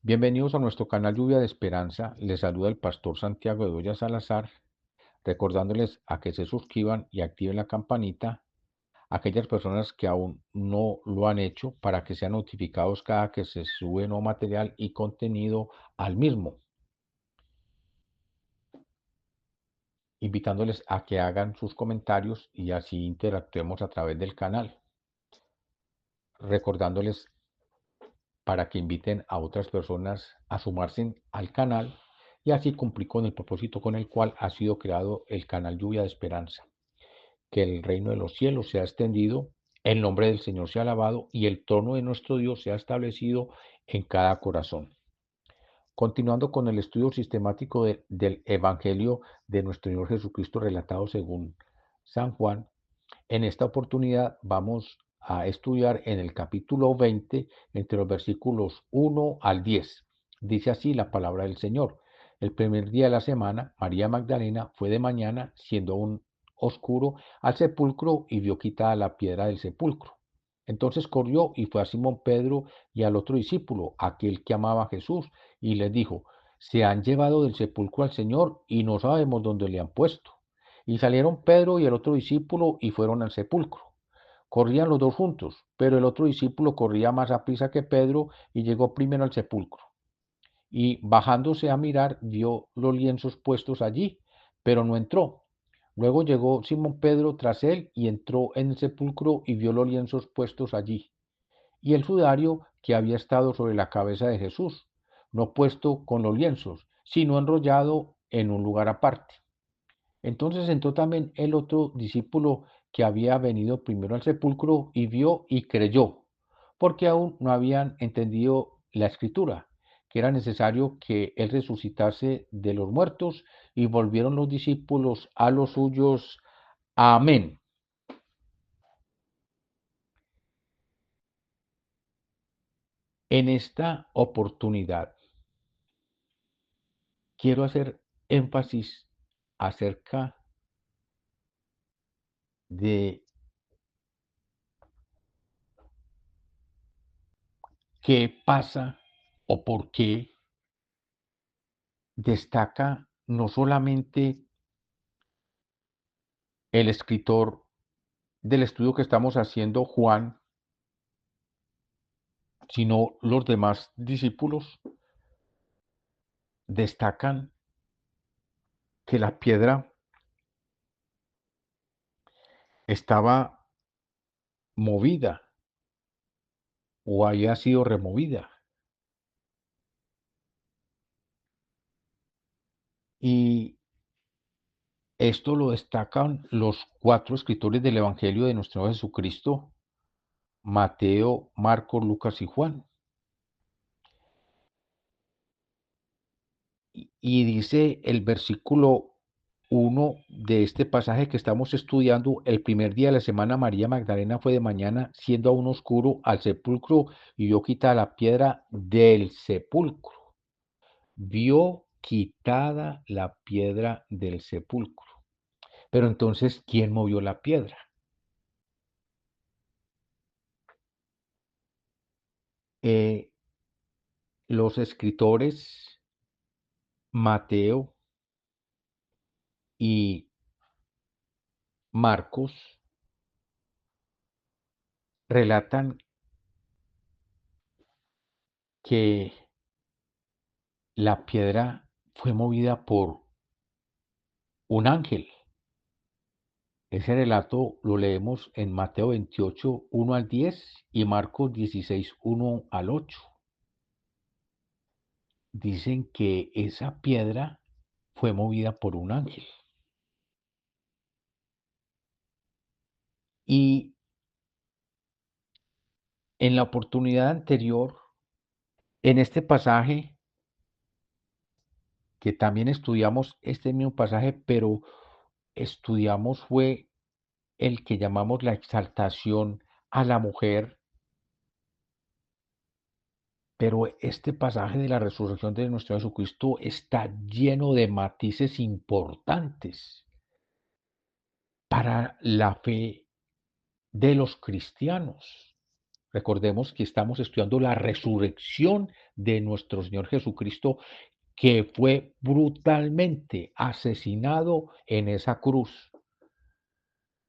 Bienvenidos a nuestro canal Lluvia de Esperanza. Les saluda el pastor Santiago Bedoya Salazar, recordándoles a que se suscriban y activen la campanita, aquellas personas que aún no lo han hecho, para que sean notificados cada que se sube nuevo material y contenido al mismo, invitándoles a que hagan sus comentarios y así interactuemos a través del canal, recordándoles para que inviten a otras personas a sumarse al canal y así cumplir con el propósito con el cual ha sido creado el canal Lluvia de Esperanza. Que el reino de los cielos sea extendido, el nombre del Señor sea alabado y el trono de nuestro Dios sea establecido en cada corazón. Continuando con el estudio sistemático del Evangelio de nuestro Señor Jesucristo relatado según San Juan, en esta oportunidad vamos a estudiar en el capítulo 20, entre los versículos 1 al 10. Dice así la palabra del Señor. El primer día de la semana, María Magdalena fue de mañana, siendo aún oscuro, al sepulcro y vio quitada la piedra del sepulcro. Entonces corrió y fue a Simón Pedro y al otro discípulo, aquel que amaba a Jesús, y les dijo: Se han llevado del sepulcro al Señor y no sabemos dónde le han puesto. Y salieron Pedro y el otro discípulo y fueron al sepulcro. Corrían los dos juntos, pero el otro discípulo corría más aprisa que Pedro y llegó primero al sepulcro. Y bajándose a mirar, vio los lienzos puestos allí, pero no entró. Luego llegó Simón Pedro tras él y entró en el sepulcro y vio los lienzos puestos allí, y el sudario que había estado sobre la cabeza de Jesús, no puesto con los lienzos, sino enrollado en un lugar aparte. Entonces entró también el otro discípulo que había venido primero al sepulcro y vio y creyó, porque aún no habían entendido la escritura, que era necesario que él resucitase de los muertos, y volvieron los discípulos a los suyos. Amén. En esta oportunidad quiero hacer énfasis acerca de qué pasa o por qué destaca no solamente el escritor del estudio que estamos haciendo, Juan, sino los demás discípulos destacan que la piedra estaba movida o había sido removida. Y esto lo destacan los cuatro escritores del Evangelio de nuestro Señor Jesucristo: Mateo, Marcos, Lucas y Juan. Y dice el versículo 1 de este pasaje que estamos estudiando: el primer día de la semana, María Magdalena fue de mañana, siendo aún oscuro, al sepulcro y vio quitada la piedra del sepulcro. Vio quitada la piedra del sepulcro. Pero entonces, ¿quién movió la piedra? Eh, los escritores Mateo y Marcos relatan que la piedra fue movida por un ángel. Ese relato lo leemos en Mateo 28, 1 al 10 y Marcos 16, 1 al 8. Dicen que esa piedra fue movida por un ángel. Y en la oportunidad anterior, en este pasaje, que también estudiamos este mismo pasaje, pero estudiamos fue el que llamamos la exaltación a la mujer. Pero este pasaje de la resurrección de nuestro Jesucristo está lleno de matices importantes para la fe de los cristianos. Recordemos que estamos estudiando la resurrección de nuestro Señor Jesucristo, que fue brutalmente asesinado en esa cruz.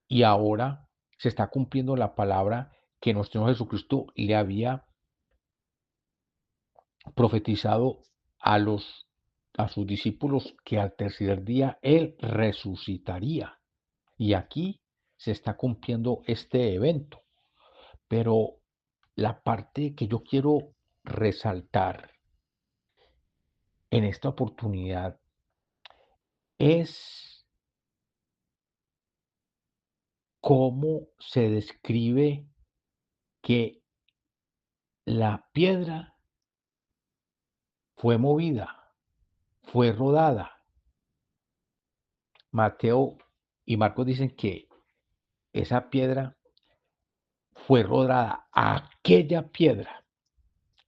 Y ahora se está cumpliendo la palabra que nuestro Señor Jesucristo le había profetizado a sus discípulos, que al tercer día Él resucitaría. Y aquí se está cumpliendo este evento. Pero la parte que yo quiero resaltar en esta oportunidad es cómo se describe que la piedra fue movida, fue rodada. Mateo y Marcos dicen que esa piedra fue rodada, aquella piedra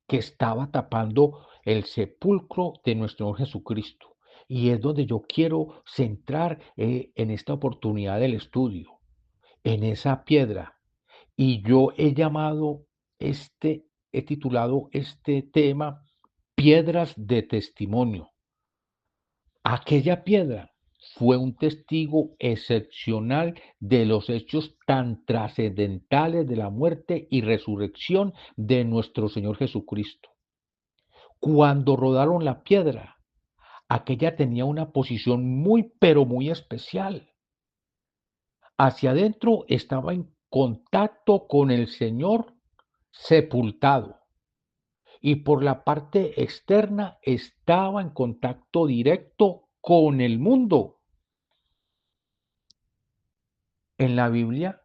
que estaba tapando el sepulcro de nuestro Señor Jesucristo. Y es donde yo quiero centrar en esta oportunidad del estudio, en esa piedra. Y yo he titulado este tema Piedras de Testimonio. Aquella piedra fue un testigo excepcional de los hechos tan trascendentales de la muerte y resurrección de nuestro Señor Jesucristo. Cuando rodaron la piedra, aquella tenía una posición muy, pero muy especial. Hacia adentro estaba en contacto con el Señor sepultado, y por la parte externa estaba en contacto directo con el mundo. En la Biblia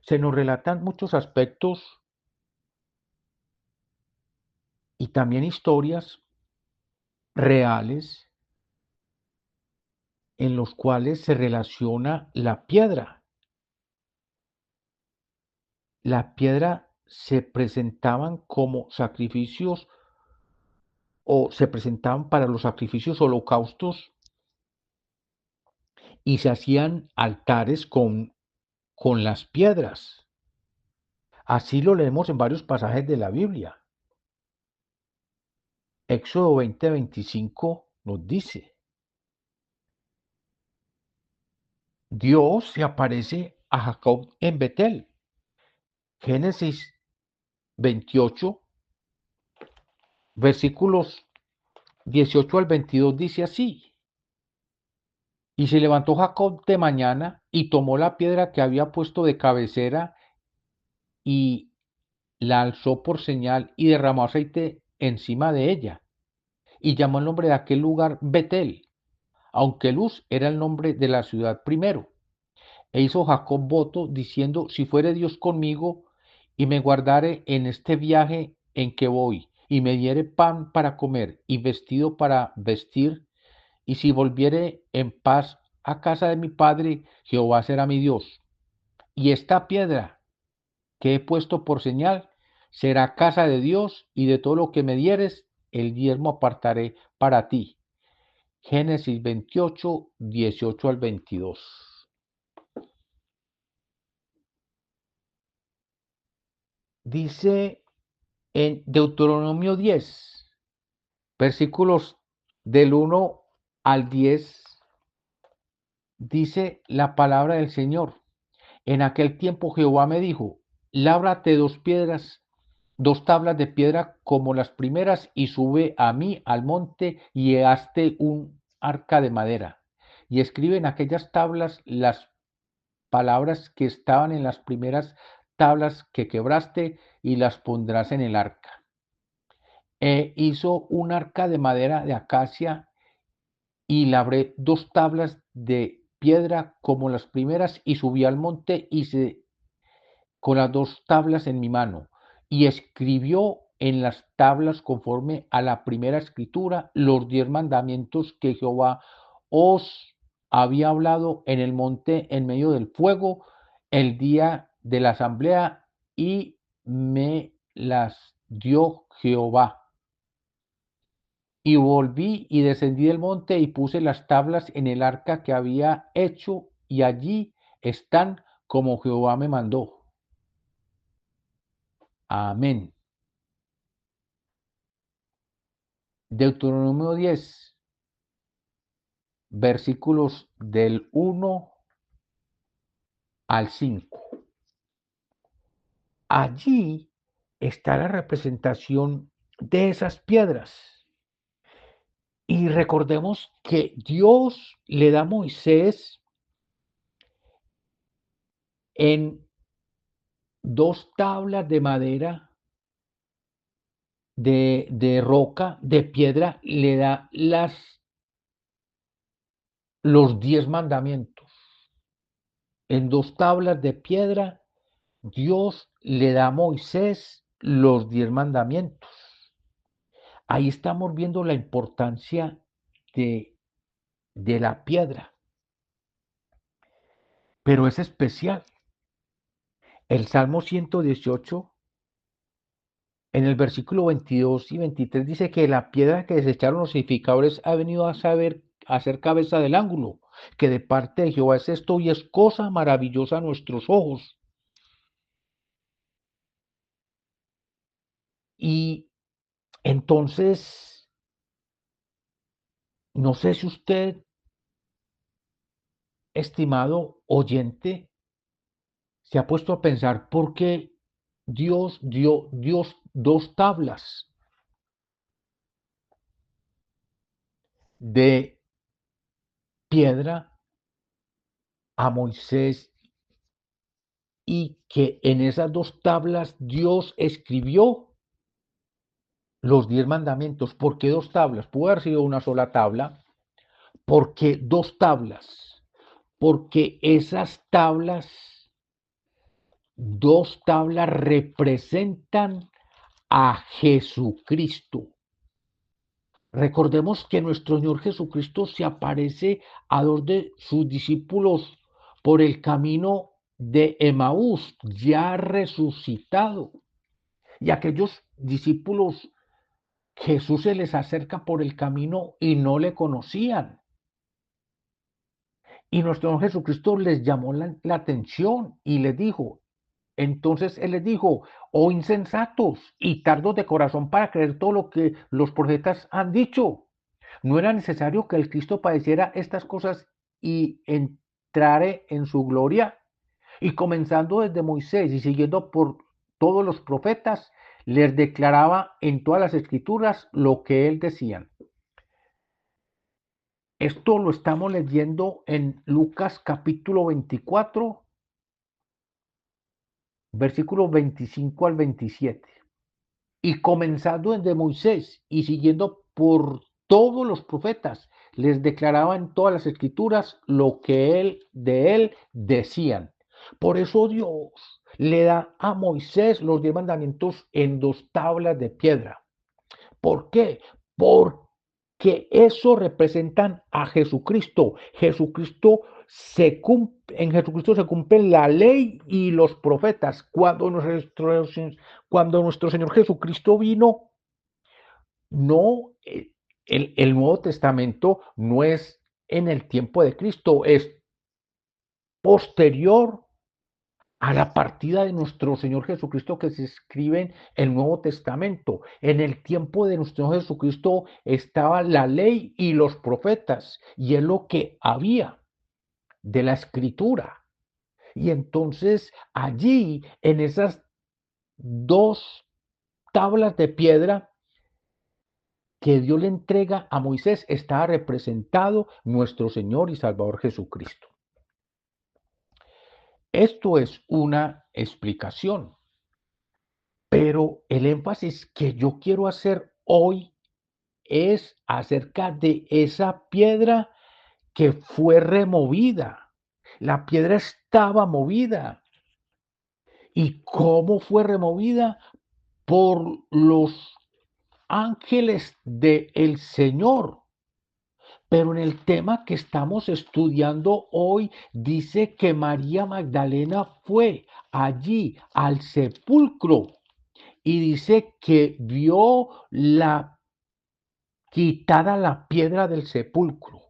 se nos relatan muchos aspectos y también historias reales en los cuales se relaciona la piedra. La piedra se presentaban como sacrificios, o se presentaban para los sacrificios holocaustos, y se hacían altares con las piedras. Así lo leemos en varios pasajes de la Biblia. Éxodo 20:25 nos dice: Dios se aparece a Jacob en Betel. Génesis 28, versículos 18 al 22 dice así: Y se levantó Jacob de mañana y tomó la piedra que había puesto de cabecera y la alzó por señal y derramó aceite encima de ella, y llamó el nombre de aquel lugar Betel, aunque Luz era el nombre de la ciudad primero. E hizo Jacob voto diciendo: Si fuere Dios conmigo y me guardare en este viaje en que voy, y me diere pan para comer y vestido para vestir, y si volviere en paz a casa de mi padre, Jehová será mi Dios. Y esta piedra que he puesto por señal será casa de Dios, y de todo lo que me dieres, el diezmo apartaré para ti. Génesis 28, 18 al 22. Dice en Deuteronomio 10, versículos del 1 al 10, dice la palabra del Señor: En aquel tiempo Jehová me dijo: Lábrate dos tablas de piedra como las primeras, y sube a mí al monte, y hazte un arca de madera. Y escribe en aquellas tablas las palabras que estaban en las primeras tablas que quebraste, y las pondrás en el arca. Hizo un arca de madera de acacia, y labré dos tablas de piedra como las primeras, y subí al monte con las dos tablas en mi mano, y escribió en las tablas, conforme a la primera escritura, los 10 mandamientos que Jehová os había hablado en el monte en medio del fuego el día de la asamblea, y me las dio Jehová. Y volví y descendí del monte y puse las tablas en el arca que había hecho, y allí están como Jehová me mandó. Amén. Deuteronomio 10, versículos del 1 al 5. Allí está la representación de esas piedras. Y recordemos que Dios le da a Moisés en dos tablas de madera, de roca, de piedra, le da los 10 mandamientos. En dos tablas de piedra, Dios le da a Moisés los 10 mandamientos. Ahí estamos viendo la importancia de, de la piedra, pero es especial. El Salmo 118, en el versículo 22 y 23, dice que la piedra que desecharon los edificadores ha venido a ser cabeza del ángulo, que de parte de Jehová es esto y es cosa maravillosa a nuestros ojos. Y entonces, no sé si usted, estimado oyente, se ha puesto a pensar por qué Dios dio dos tablas de piedra a Moisés y que en esas dos tablas Dios escribió los 10 mandamientos. ¿Por qué dos tablas? Pudo haber sido una sola tabla. ¿Por qué dos tablas? Porque esas tablas, dos tablas representan a Jesucristo. Recordemos que nuestro Señor Jesucristo se aparece a dos de sus discípulos por el camino de Emaús, ya resucitado. Y aquellos discípulos, Jesús se les acerca por el camino y no le conocían. Y nuestro Señor Jesucristo les llamó la atención y les dijo, entonces Él les dijo, oh insensatos y tardos de corazón para creer todo lo que los profetas han dicho. ¿No era necesario que el Cristo padeciera estas cosas y entrare en su gloria? Y comenzando desde Moisés y siguiendo por todos los profetas, les declaraba en todas las escrituras lo que él decían. Esto lo estamos leyendo en Lucas capítulo 24, versículos 25 al 27. Y comenzando desde Moisés y siguiendo por todos los profetas, les declaraba en todas las escrituras lo que de él decían. Por eso Dios le da a Moisés los 10 mandamientos en dos tablas de piedra. ¿Por qué? Porque eso representan a Jesucristo. En Jesucristo se cumple la ley y los profetas. Cuando nuestro Señor Jesucristo vino, no, el Nuevo Testamento no es en el tiempo de Cristo, es posterior a la partida de nuestro Señor Jesucristo que se escribe en el Nuevo Testamento. En el tiempo de nuestro Señor Jesucristo estaba la ley y los profetas, y es lo que había de la escritura. Y entonces allí, en esas dos tablas de piedra que Dios le entrega a Moisés, está representado nuestro Señor y Salvador Jesucristo. Esto es una explicación. Pero el énfasis que yo quiero hacer hoy es acerca de esa piedra que fue removida. La piedra estaba movida. ¿Y cómo fue removida? Por los ángeles del Señor. Pero en el tema que estamos estudiando hoy, dice que María Magdalena fue allí al sepulcro y dice que vio quitada la piedra del sepulcro,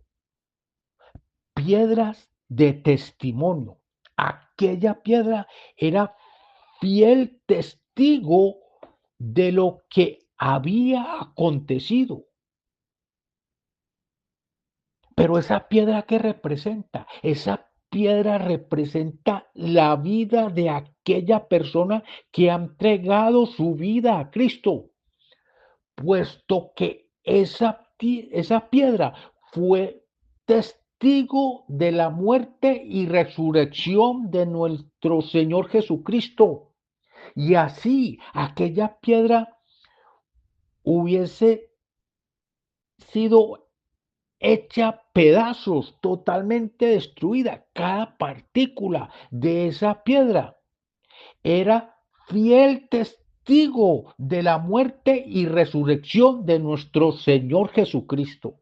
piedras de testimonio. Aquella piedra era fiel testimonio testigo de lo que había acontecido. Pero esa piedra, ¿qué representa? Esa piedra representa la vida de aquella persona que ha entregado su vida a Cristo, puesto que esa piedra fue testigo de la muerte y resurrección de nuestro Señor Jesucristo. Y así aquella piedra hubiese sido hecha pedazos, totalmente destruida. Cada partícula de esa piedra era fiel testigo de la muerte y resurrección de nuestro Señor Jesucristo.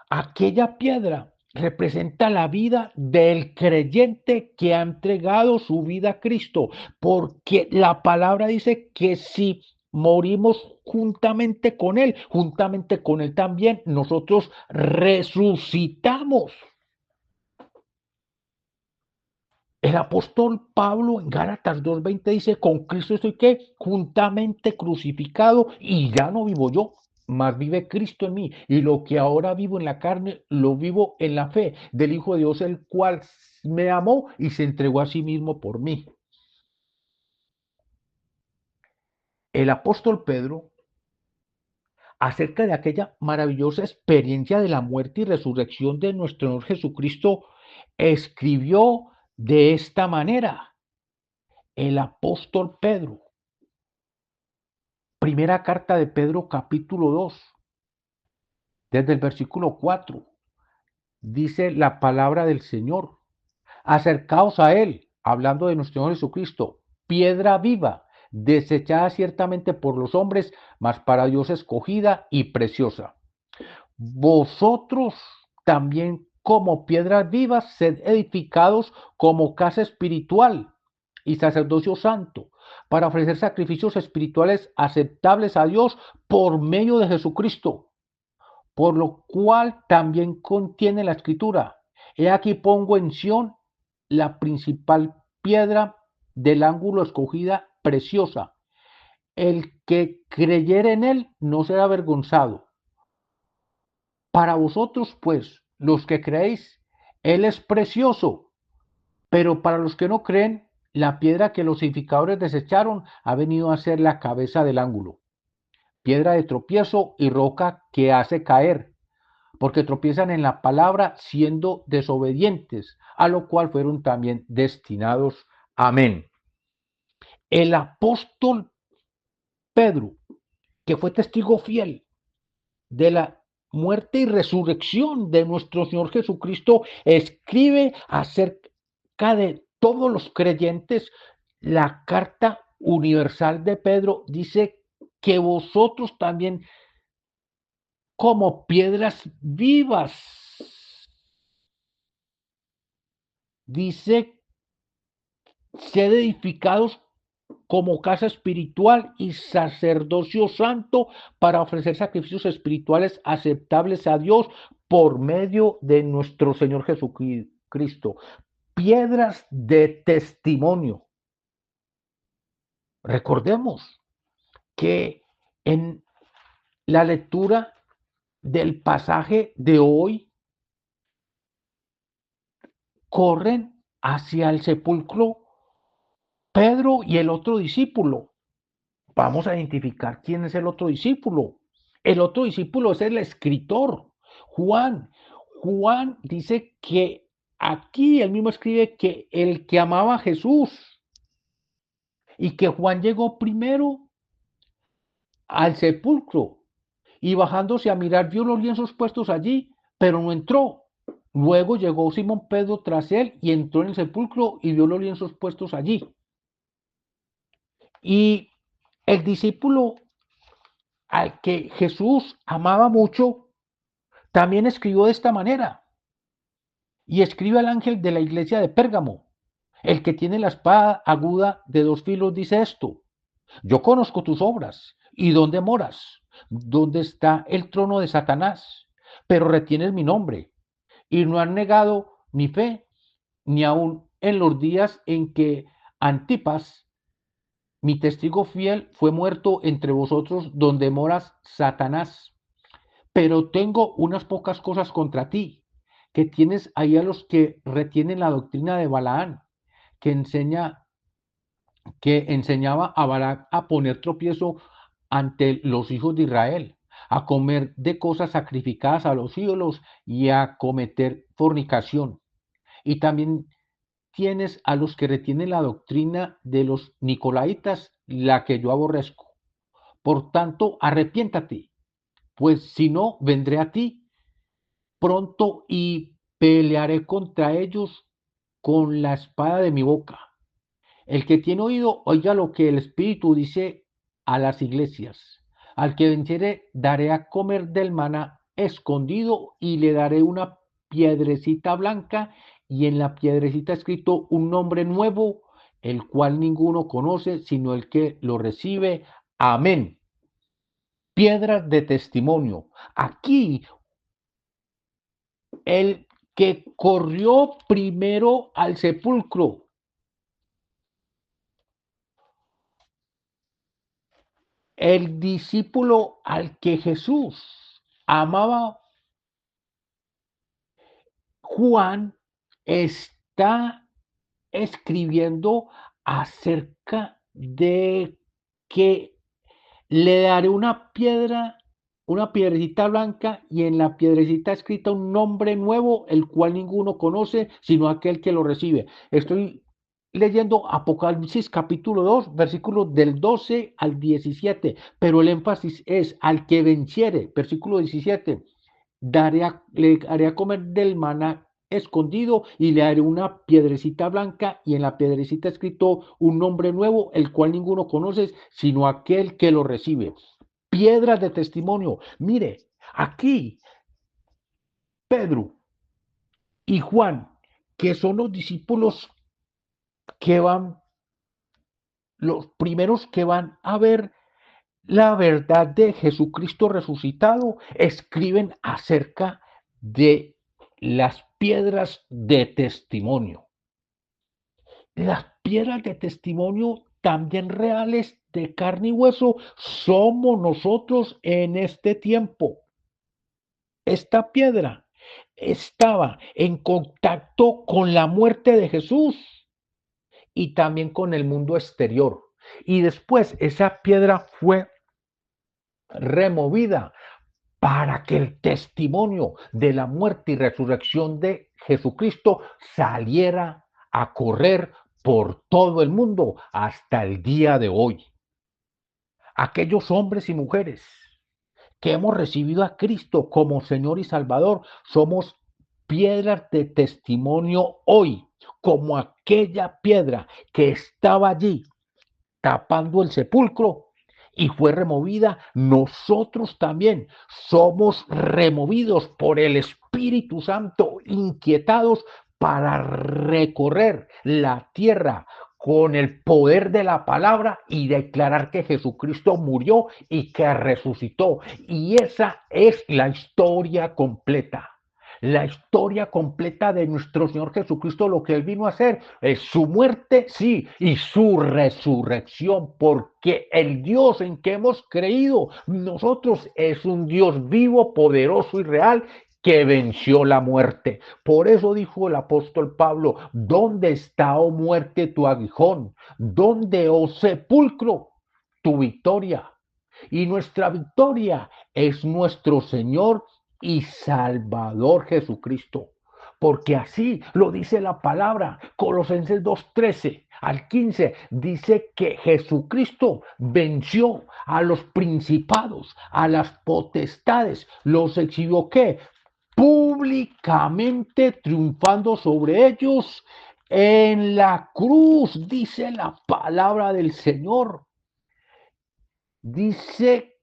Aquella piedra representa la vida del creyente que ha entregado su vida a Cristo, porque la palabra dice que si morimos juntamente con Él también nosotros resucitamos. El apóstol Pablo en Gálatas 2:20 dice, con Cristo estoy que juntamente crucificado y ya no vivo yo, mas vive Cristo en mí. Y lo que ahora vivo en la carne, lo vivo en la fe del Hijo de Dios, el cual me amó y se entregó a sí mismo por mí. El apóstol Pedro, acerca de aquella maravillosa experiencia de la muerte y resurrección de nuestro Señor Jesucristo, escribió de esta manera. El apóstol Pedro. Primera carta de Pedro, capítulo 2, desde el versículo 4, dice la palabra del Señor. Acercaos a Él, hablando de nuestro Señor Jesucristo, piedra viva, desechada ciertamente por los hombres, mas para Dios escogida y preciosa. Vosotros también como piedras vivas, sed edificados como casa espiritual y sacerdocio santo, para ofrecer sacrificios espirituales aceptables a Dios por medio de Jesucristo, por lo cual también contiene la escritura. He aquí pongo en Sión la principal piedra del ángulo escogida preciosa. El que creyere en él no será avergonzado. Para vosotros, pues, los que creéis, él es precioso, pero para los que no creen, la piedra que los edificadores desecharon ha venido a ser la cabeza del ángulo, piedra de tropiezo y roca que hace caer, porque tropiezan en la palabra siendo desobedientes, a lo cual fueron también destinados. Amén. El apóstol Pedro, que fue testigo fiel de la muerte y resurrección de nuestro Señor Jesucristo, escribe acerca de todos los creyentes. La carta universal de Pedro dice que vosotros también como piedras vivas, dice, sed edificados como casa espiritual y sacerdocio santo para ofrecer sacrificios espirituales aceptables a Dios por medio de nuestro Señor Jesucristo. Piedras de testimonio. Recordemos que en la lectura del pasaje de hoy corren hacia el sepulcro Pedro y el otro discípulo. Vamos a identificar quién es el otro discípulo. El otro discípulo es el escritor, Juan. Juan dice que aquí él mismo escribe que el que amaba a Jesús y que Juan llegó primero al sepulcro y bajándose a mirar vio los lienzos puestos allí, pero no entró. Luego llegó Simón Pedro tras él y entró en el sepulcro y vio los lienzos puestos allí. Y el discípulo al que Jesús amaba mucho, también escribió de esta manera. Y escribe al ángel de la iglesia de Pérgamo. El que tiene la espada aguda de dos filos dice esto. Yo conozco tus obras y dónde moras, dónde está el trono de Satanás, pero retienes mi nombre y no has negado mi fe, ni aun en los días en que Antipas, mi testigo fiel fue muerto entre vosotros donde moras Satanás. Pero tengo unas pocas cosas contra ti, que tienes ahí a los que retienen la doctrina de Balaán, que enseñaba a Balac a poner tropiezo ante los hijos de Israel, a comer de cosas sacrificadas a los ídolos y a cometer fornicación. Y también tienes a los que retienen la doctrina de los Nicolaitas, la que yo aborrezco. Por tanto, arrepiéntate, pues si no, vendré a ti pronto y pelearé contra ellos con la espada de mi boca. El que tiene oído, oiga lo que el Espíritu dice a las iglesias. Al que venciere, daré a comer del maná escondido y le daré una piedrecita blanca y en la piedrecita escrito un nombre nuevo, el cual ninguno conoce sino el que lo recibe. Amén. Piedras de testimonio. Aquí el que corrió primero al sepulcro, el discípulo al que Jesús amaba, Juan, está escribiendo acerca de que le daré una piedra, una piedrecita blanca, y en la piedrecita escrita un nombre nuevo, el cual ninguno conoce, sino aquel que lo recibe. Estoy leyendo Apocalipsis capítulo 2, versículos del 12 al 17, pero el énfasis es al que venciere, versículo 17. Le haré a comer del maná escondido y le haré una piedrecita blanca y en la piedrecita escrito un nombre nuevo, el cual ninguno conoce, sino aquel que lo recibe. Piedras de testimonio. Mire, aquí Pedro y Juan, que son los discípulos que van, los primeros que van a ver la verdad de Jesucristo resucitado, escriben acerca de las piedras de testimonio. Las piedras de testimonio también reales de carne y hueso somos nosotros en este tiempo. Esta piedra estaba en contacto con la muerte de Jesús y también con el mundo exterior. Y después esa piedra fue removida para que el testimonio de la muerte y resurrección de Jesucristo saliera a correr por todo el mundo hasta el día de hoy. Aquellos hombres y mujeres que hemos recibido a Cristo como Señor y Salvador, somos piedras de testimonio hoy, como aquella piedra que estaba allí tapando el sepulcro y fue removida, nosotros también somos removidos por el Espíritu Santo, inquietados para recorrer la tierra con el poder de la palabra y declarar que Jesucristo murió y que resucitó. Y esa es la historia completa. La historia completa de nuestro Señor Jesucristo, lo que Él vino a hacer es su muerte, sí, y su resurrección, porque el Dios en que hemos creído nosotros es un Dios vivo, poderoso y real que venció la muerte. Por eso dijo el apóstol Pablo, ¿dónde está, oh muerte, tu aguijón? ¿Dónde, oh sepulcro, tu victoria? Y nuestra victoria es nuestro Señor y Salvador Jesucristo. Porque así lo dice la palabra, Colosenses 2:13 al 15, dice que Jesucristo venció a los principados, a las potestades, los exhibió ¿qué? Públicamente triunfando sobre ellos en la cruz, dice la palabra del Señor. Dice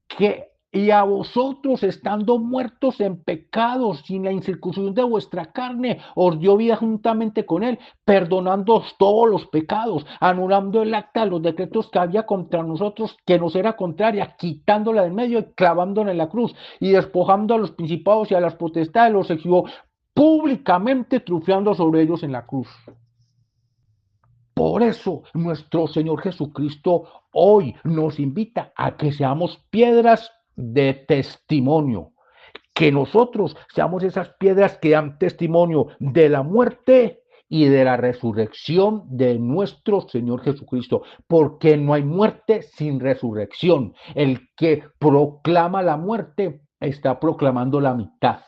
que y a vosotros estando muertos en pecados sin la incircuncisión de vuestra carne, os dio vida juntamente con él, perdonándoos todos los pecados, anulando el acta de los decretos que había contra nosotros, que nos era contraria, quitándola del medio y clavándola en la cruz, y despojando a los principados y a las potestades, los exhibió públicamente, triunfando sobre ellos en la cruz. Por eso nuestro Señor Jesucristo hoy nos invita a que seamos piedras de testimonio, que nosotros seamos esas piedras que dan testimonio de la muerte y de la resurrección de nuestro Señor Jesucristo, porque no hay muerte sin resurrección. El que proclama la muerte está proclamando la mitad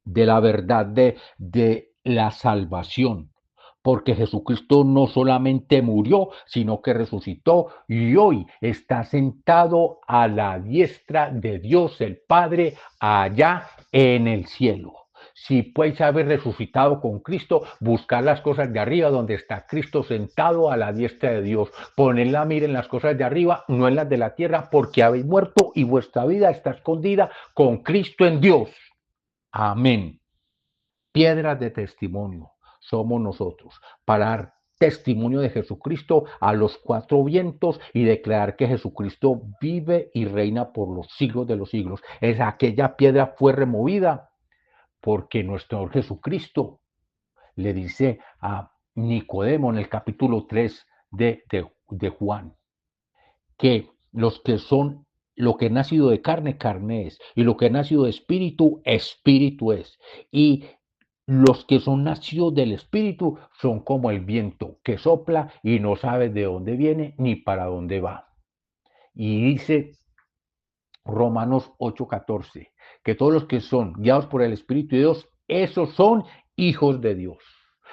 de la verdad de la salvación. Porque Jesucristo no solamente murió, sino que resucitó y hoy está sentado a la diestra de Dios el Padre allá en el cielo. Si puedes haber resucitado con Cristo, buscar las cosas de arriba donde está Cristo sentado a la diestra de Dios. Poner la mira en las cosas de arriba, no en las de la tierra, porque habéis muerto y vuestra vida está escondida con Cristo en Dios. Amén. Piedras de testimonio somos nosotros para dar testimonio de Jesucristo a los cuatro vientos y declarar que Jesucristo vive y reina por los siglos de los siglos. Aquella piedra fue removida porque nuestro Jesucristo le dice a Nicodemo en el capítulo 3 de Juan que los que son lo que ha nacido de carne, carne es, y lo que ha nacido de espíritu, espíritu es. Y los que son nacidos del Espíritu son como el viento que sopla y no sabe de dónde viene ni para dónde va. Y dice Romanos 8:14, que todos los que son guiados por el Espíritu de Dios, esos son hijos de Dios.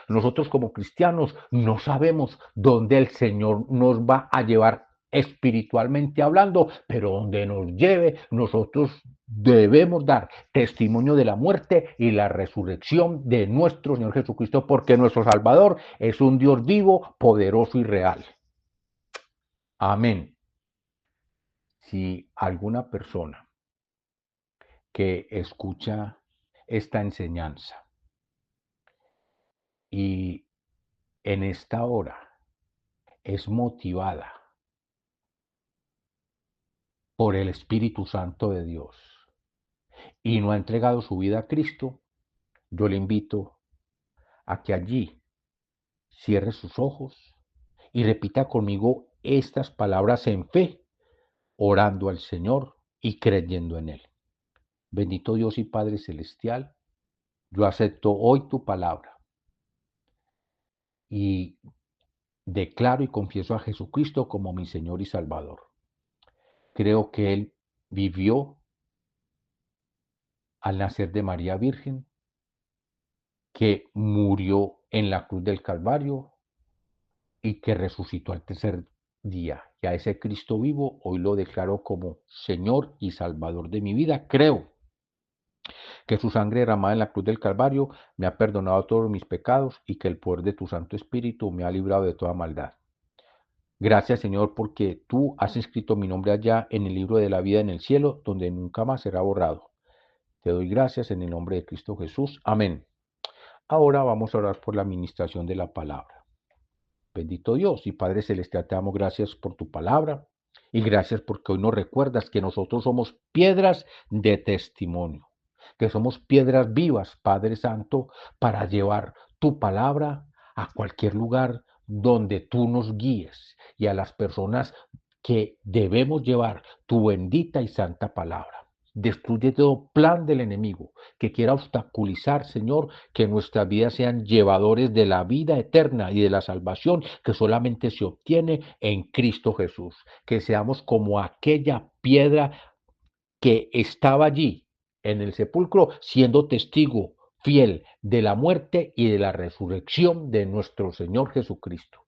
Nosotros como cristianos no sabemos dónde el Señor nos va a llevar espiritualmente hablando, pero donde nos lleve, nosotros debemos dar testimonio de la muerte y la resurrección de nuestro Señor Jesucristo, porque nuestro Salvador es un Dios vivo, poderoso y real. Amén. Si alguna persona que escucha esta enseñanza y en esta hora es motivada por el Espíritu Santo de Dios y no ha entregado su vida a Cristo, yo le invito a que allí cierre sus ojos y repita conmigo estas palabras en fe, orando al Señor y creyendo en Él. Bendito Dios y Padre Celestial, yo acepto hoy tu palabra y declaro y confieso a Jesucristo como mi Señor y Salvador. Creo que Él vivió al nacer de María Virgen, que murió en la cruz del Calvario y que resucitó al tercer día. Y a ese Cristo vivo hoy lo declaro como Señor y Salvador de mi vida. Creo que su sangre derramada en la cruz del Calvario me ha perdonado todos mis pecados y que el poder de tu Santo Espíritu me ha librado de toda maldad. Gracias, Señor, porque tú has escrito mi nombre allá en el libro de la vida en el cielo, donde nunca más será borrado. Te doy gracias en el nombre de Cristo Jesús. Amén. Ahora vamos a orar por la administración de la palabra. Bendito Dios y Padre Celestial, te damos gracias por tu palabra y gracias porque hoy nos recuerdas que nosotros somos piedras de testimonio, que somos piedras vivas, Padre Santo, para llevar tu palabra a cualquier lugar donde tú nos guíes y a las personas que debemos llevar tu bendita y santa palabra. Destruye todo plan del enemigo que quiera obstaculizar, Señor, que nuestras vidas sean llevadores de la vida eterna y de la salvación que solamente se obtiene en Cristo Jesús. Que seamos como aquella piedra que estaba allí en el sepulcro siendo testigo fiel de la muerte y de la resurrección de nuestro Señor Jesucristo.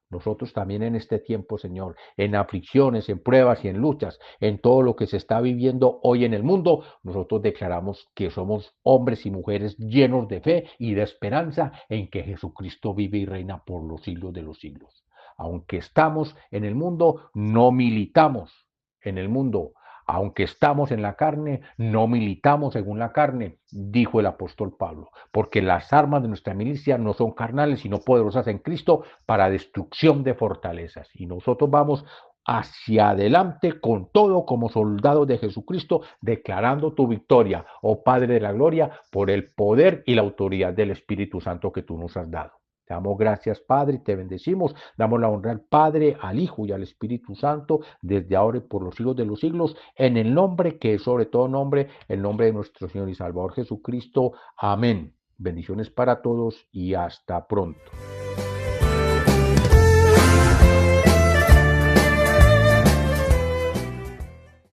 Nosotros también en este tiempo, Señor, en aflicciones, en pruebas y en luchas, en todo lo que se está viviendo hoy en el mundo, nosotros declaramos que somos hombres y mujeres llenos de fe y de esperanza en que Jesucristo vive y reina por los siglos de los siglos. Aunque estamos en el mundo, no militamos en el mundo. Aunque estamos en la carne, no militamos según la carne, dijo el apóstol Pablo, porque las armas de nuestra milicia no son carnales, sino poderosas en Cristo para destrucción de fortalezas. Y nosotros vamos hacia adelante con todo como soldados de Jesucristo, declarando tu victoria, oh Padre de la gloria, por el poder y la autoridad del Espíritu Santo que tú nos has dado. Te Damos gracias, Padre, y te bendecimos. Damos la honra al Padre, al Hijo y al Espíritu Santo, desde ahora y por los siglos de los siglos, en el nombre que es sobre todo nombre, el nombre de nuestro Señor y Salvador Jesucristo. Amén. Bendiciones para todos y hasta pronto.